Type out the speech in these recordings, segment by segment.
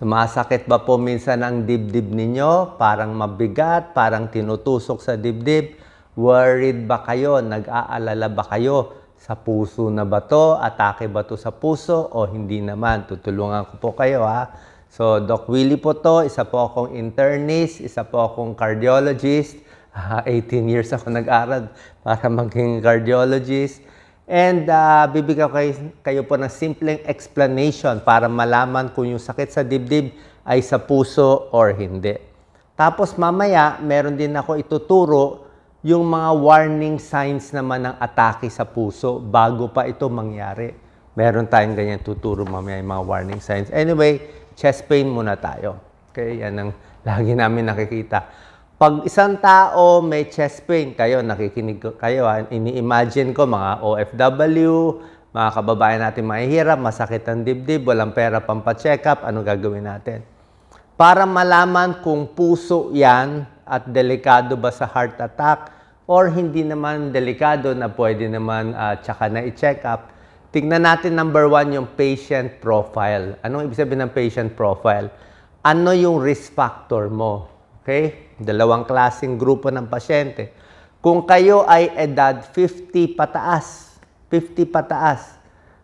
Sumasakit ba po minsan ang dibdib ninyo? Parang mabigat, parang tinutusok sa dibdib. Worried ba kayo? Nag-aalala ba kayo? Sa puso na ba to? Atake ba to sa puso? O hindi naman? Tutulungan ko po kayo ha. So, Doc Willie po to. Isa po akong internist. Isa po akong cardiologist. 18 years ako nag-aral para maging cardiologist. And bibigyan kayo po ng simpleng explanation para malaman kung yung sakit sa dibdib ay sa puso or hindi. Tapos mamaya, meron din ako ituturo yung mga warning signs naman ng atake sa puso bago pa ito mangyari. Meron tayong ganyan tuturo mamaya yung mga warning signs. Anyway, chest pain muna tayo. Okay, yan ang lagi namin nakikita. Pag isang tao may chest pain, kayo, nakikinig kayo, ini-imagine ko mga OFW, mga kababayan natin mahihirap, masakit ang dibdib, walang pera pampa-check up, ano gagawin natin? Para malaman kung puso yan at delikado ba sa heart attack or hindi naman delikado na pwede naman tsaka na i-check up, tignan natin number 1 yung patient profile. Anong ibig sabihin ng patient profile? Ano yung risk factor mo? Okay? Dalawang klaseng grupo ng pasyente. Kung kayo ay edad 50 pataas,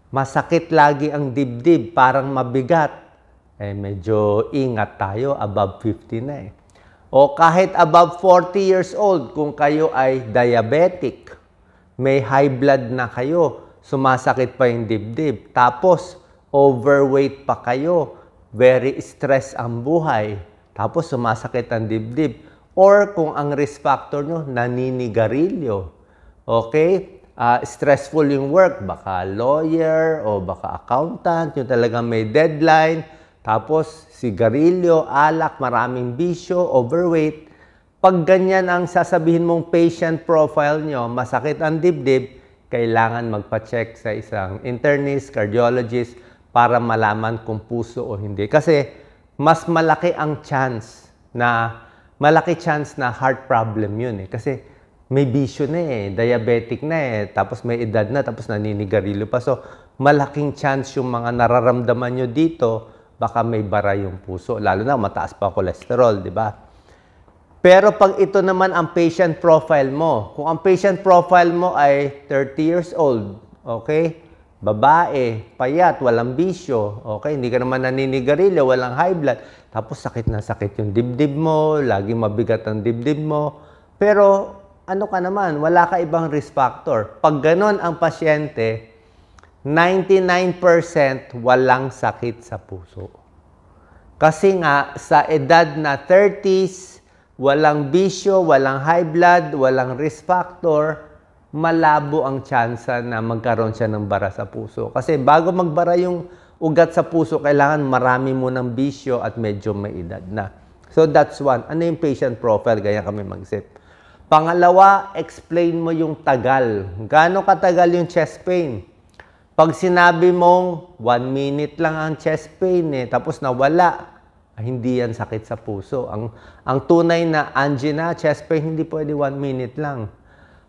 masakit lagi ang dibdib, parang mabigat, medyo ingat tayo, above 50 na eh. O kahit above 40 years old, kung kayo ay diabetic, may high blood na kayo, sumasakit pa yung dibdib, tapos overweight pa kayo, very stress ang buhay, tapos sumasakit ang dibdib. Or kung ang risk factor nyo, naninigarilyo. Okay? Stressful yung work. Baka lawyer o baka accountant. Yung talagang may deadline. Tapos sigarilyo, alak, maraming bisyo, overweight. Pag ganyan ang sasabihin mong patient profile nyo, masakit ang dibdib, kailangan magpa-check sa isang internist, cardiologist, para malaman kung puso o hindi. Kasi mas malaki ang chance na heart problem yun eh. Kasi may bisyo na eh, diabetic na eh, tapos may edad na, tapos naninigarilyo pa. So, malaking chance yung mga nararamdaman nyo dito, baka may bara yung puso. Lalo na, mataas pa cholesterol, di ba? Pero pag ito naman ang patient profile mo, kung ang patient profile mo ay 30 years old, okay? Babae, payat, walang bisyo, okay? Hindi ka naman naninigarilyo, walang high blood, tapos sakit na sakit yung dibdib mo, laging mabigat ang dibdib mo. Pero ano ka naman, wala ka ibang risk factor. Pag ganon ang pasyente, 99% walang sakit sa puso. Kasi nga, sa edad na 30s, walang bisyo, walang high blood, walang risk factor, malabo ang tsansa na magkaroon siya ng bara sa puso. Kasi bago magbara yung ugat sa puso, kailangan marami mo ng bisyo at medyo may edad na. So that's one. Ano yung patient profile? Gaya kami mag-isip. Pangalawa, explain mo yung tagal. Gaano katagal yung chest pain? Pag sinabi mong 1 minute lang ang chest pain tapos nawala, hindi yan sakit sa puso. Ang tunay na angina, chest pain, hindi pwede 1 minute lang.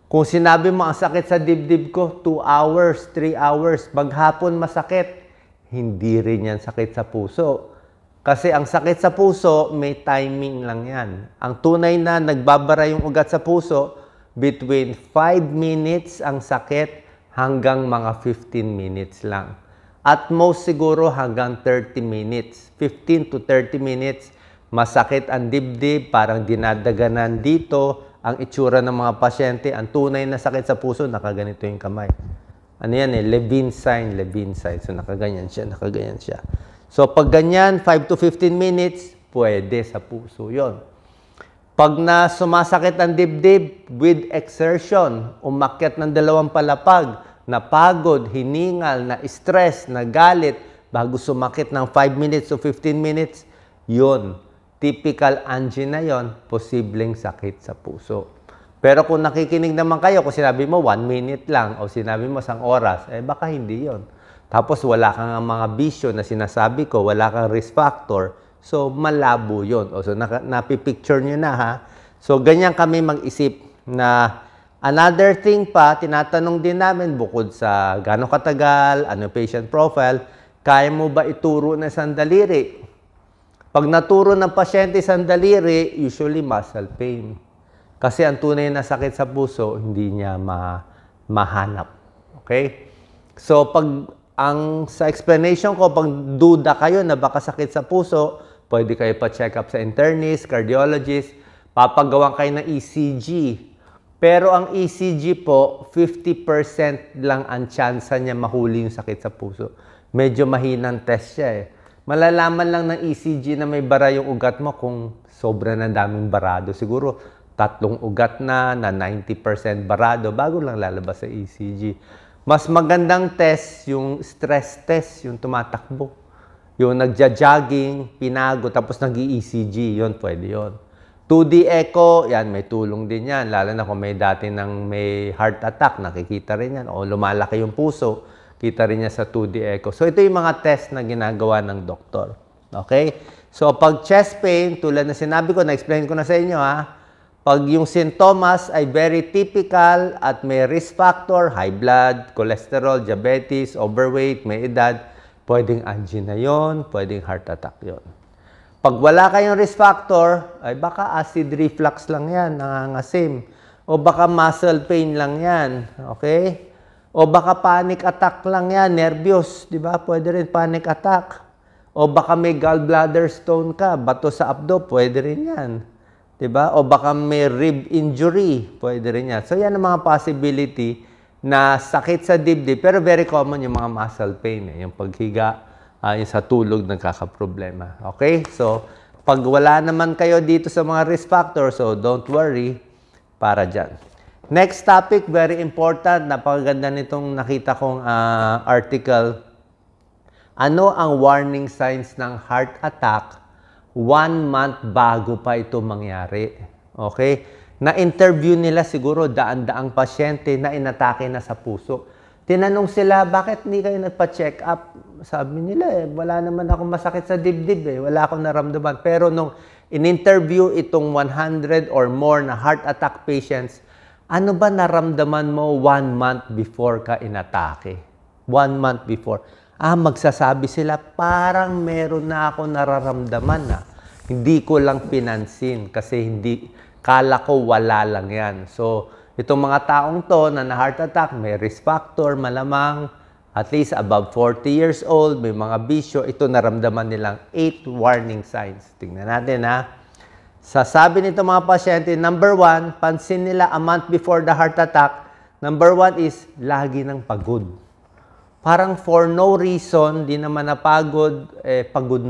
Kung sinabi mo, ang sakit sa dibdib ko, 2 hours, 3 hours, maghapon masakit, hindi rin yan sakit sa puso. Kasi ang sakit sa puso, may timing lang yan. Ang tunay na nagbabara yung ugat sa puso, between 5 minutes ang sakit hanggang mga 15 minutes lang. At most siguro hanggang 30 minutes. 15 to 30 minutes, masakit ang dibdib, parang dinadaganan dito. Ang itsura ng mga pasyente, ang tunay na sakit sa puso, nakaganito yung kamay. Ano yan Levine sign. So, nakaganyan siya. So, pag ganyan, 5 to 15 minutes, pwede sa puso yon. Pag na sumasakit ang dibdib with exertion, umakyat ng 2 palapag, napagod, hiningal, na stress, na galit, bago sumakit ng 5 minutes to 15 minutes, yon. Typical angina yon, posibleng sakit sa puso. Pero kung nakikinig naman kayo, kung sinabi mo 1 minute lang o sinabi mo 1 oras, baka hindi yon. Tapos wala kang mga bisyo na sinasabi ko, wala kang risk factor, so malabo yon. So napipicture nyo na ha. So ganyan kami mag-isip na another thing pa, tinatanong din namin bukod sa gaano katagal, ano patient profile, kaya mo ba ituro na isang daliri? Pag naturo ng pasyente sa daliri, usually muscle pain. Kasi ang tunay na sakit sa puso, hindi niya mahanap. Okay? So, sa explanation ko, pag duda kayo na baka sakit sa puso, pwede kayo pa-check up sa internist, cardiologist, papagawa kayo ng ECG. Pero ang ECG po, 50% lang ang chance niya mahuli yung sakit sa puso. Medyo mahinang test siya eh. Malalaman lang ng ECG na may bara yung ugat mo kung sobra na daming barado. Siguro 3 ugat na 90% barado bago lang lalabas sa ECG. Mas magandang test yung stress test, yung tumatakbo. Yung nagja-jogging, pinago, tapos nag-ECG, yun, pwede yun. 2D echo, yan, may tulong din yan. Lalo na kung may may heart attack, nakikita rin yan. O lumalaki yung puso, kita rin niya sa 2D echo. So, ito yung mga test na ginagawa ng doktor. Okay? So, pag chest pain, tulad na sinabi ko, na-explain ko na sa inyo, ha? Pag yung sintomas ay very typical at may risk factor, high blood, cholesterol, diabetes, overweight, may edad, pwedeng angina yun, pwedeng heart attack yun. Pag wala kayong risk factor, ay baka acid reflux lang yan, nangangasim. O baka muscle pain lang yan, okay? O baka panic attack lang yan, nervyos, di ba? Pwede rin panic attack. O baka may gallbladder stone ka, bato sa abdo, pwede rin yan. Di ba? O baka may rib injury, pwede rin yan. So yan ang mga possibility na sakit sa dibdib, pero very common yung mga muscle pain, yung paghiga, yung sa tulog nagkakaproblema. Okay? So, pag wala naman kayo dito sa mga risk factors, so don't worry para dyan. Next topic, very important. Napakaganda nitong nakita kong article. Ano ang warning signs ng heart attack 1 month bago pa ito mangyari? Okay? Na-interview nila siguro daan-daang pasyente na inatake na sa puso. Tinanong sila, bakit hindi kayo nagpa-check up? Sabi nila, wala naman ako masakit sa dibdib wala akong naramdaman. Pero nung in-interview itong 100 or more na heart attack patients, ano ba naramdaman mo 1 month before ka inatake? 1 month before. Magsasabi sila, parang meron na ako nararamdaman na. Hindi ko lang pinansin kasi kala ko wala lang yan. So, itong mga taong to na heart attack, may risk factor, malamang, at least above 40 years old, may mga bisyo, ito naramdaman nilang 8 warning signs. Tingnan natin ha. Sasabi nito mga pasyente, number 1, pansin nila a month before the heart attack, number 1 is lagi ng pagod. Parang for no reason, di naman napagod, pagod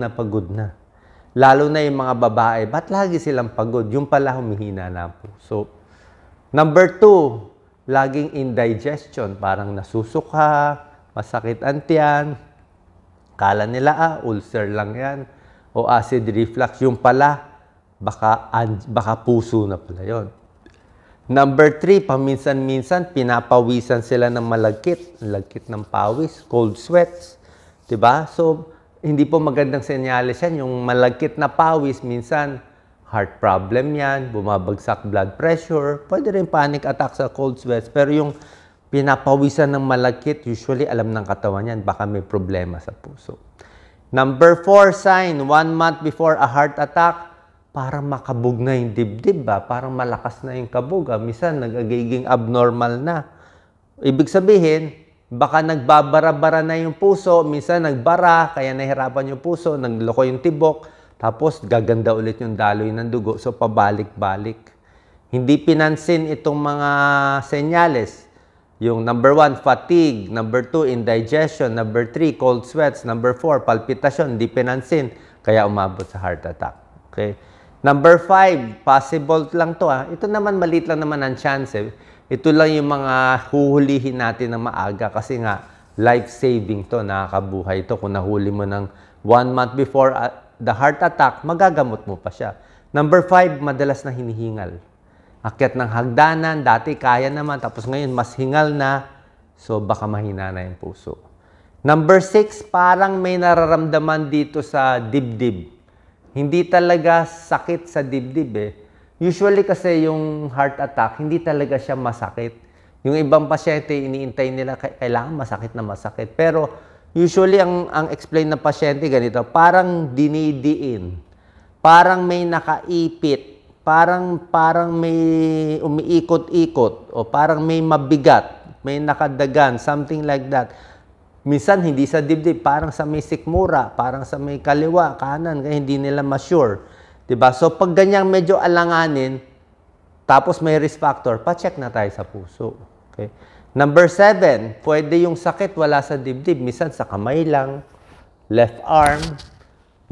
na. Lalo na yung mga babae, ba't lagi silang pagod? Yung pala humihina na ang puso. Number 2, laging indigestion, parang nasusuka, masakit ang tiyan, kala nila ulcer lang yan, o acid reflux, yung pala, baka puso na pala yun. Number 3, paminsan-minsan, pinapawisan sila ng malagkit ng pawis, cold sweats, diba? So, hindi po magandang senyales yan, yung malagkit na pawis, minsan, heart problem yan, bumabagsak blood pressure, pwede rin panic attack sa cold sweats, pero yung pinapawisan ng malagkit, usually alam ng katawan yan, baka may problema sa puso. Number 4 sign, 1 month before a heart attack, parang makabog na yung dibdib parang malakas na yung kabog. Minsan nagagiging abnormal na. Ibig sabihin, baka nagbabara-bara na yung puso, minsan nagbara, kaya nahirapan yung puso, nagloko yung tibok, tapos gaganda ulit yung daloy ng dugo, so pabalik-balik. Hindi pinansin itong mga senyales. Yung number 1, fatigue. Number 2, indigestion. Number 3, cold sweats. Number 4, palpitasyon. Hindi pinansin, kaya umabot sa heart attack. Okay? Number 5, possible lang to Ito naman, maliit lang naman ang chance Ito lang yung mga huhulihin natin na maaga kasi nga, life-saving to, nakakabuhay to. Kung nahuli mo ng 1 month before the heart attack, magagamot mo pa siya. Number 5, madalas na hinihingal. Akyat ng hagdanan, dati kaya naman, tapos ngayon mas hingal na, so baka mahina na yung puso. Number 6, parang may nararamdaman dito sa dibdib. Hindi talaga sakit sa dibdib Usually kasi yung heart attack, hindi talaga siya masakit. Yung ibang pasyente, iniintay nila, kailangan masakit na masakit. Pero usually, ang explain ng pasyente ganito, parang dinidiin. parang may nakaipit, parang may umiikot-ikot, o parang may mabigat, may nakadagan, something like that. Minsan, hindi sa dibdib, parang sa may sikmura, parang sa may kaliwa, kanan, kaya hindi nila ma-sure. Diba? So, pag ganyang medyo alanganin, tapos may risk factor, pa-check na tayo sa puso. Okay? Number 7, pwede yung sakit wala sa dibdib. Minsan sa kamay lang, left arm,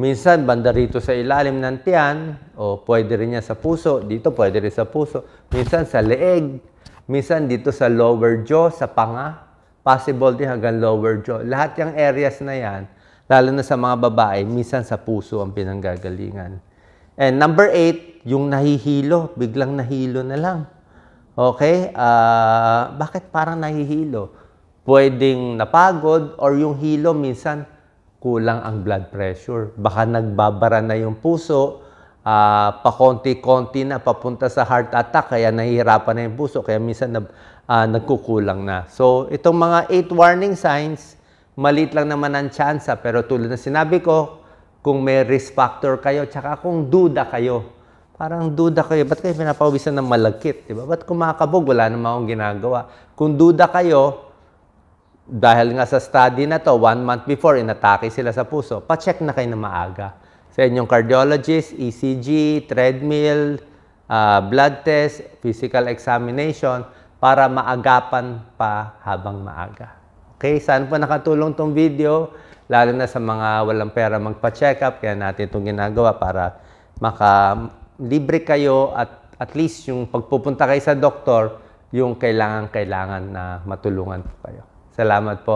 minsan banda rito sa ilalim ng tiyan, o pwede rin yan sa puso, dito pwede rin sa puso, minsan sa leeg, minsan dito sa lower jaw, sa panga, possible din hanggang lower jaw. Lahat yung areas na yan, lalo na sa mga babae, minsan sa puso ang pinanggagalingan. And number 8, yung nahihilo, biglang nahilo na lang. Okay? Bakit parang nahihilo? Pwedeng napagod or yung hilo minsan kulang ang blood pressure. Baka nagbabara na yung puso, pakonti-konti na papunta sa heart attack, kaya nahihirapan na yung puso, kaya minsan nagkukulang na. So, itong mga 8 warning signs, maliit lang naman ang tsansa, pero tulad na sinabi ko, kung may risk factor kayo, tsaka kung duda kayo. Parang duda kayo, ba't kayo pinapawisan ng malagkit? Diba? Ba't kumakabog? Wala naman akong ginagawa. Kung duda kayo, dahil nga sa study na to, 1 month before, inatake sila sa puso, pa-check na kayo na maaga. Sa inyong cardiologist, ECG, treadmill, blood test, physical examination, para maagapan pa habang maaga. Okay, saan po nakatulong tong video? Lalo na sa mga walang pera magpa-check up, kaya natin itong ginagawa para libre kayo at least yung pagpupunta kayo sa doktor, yung kailangan na matulungan po kayo. Salamat po.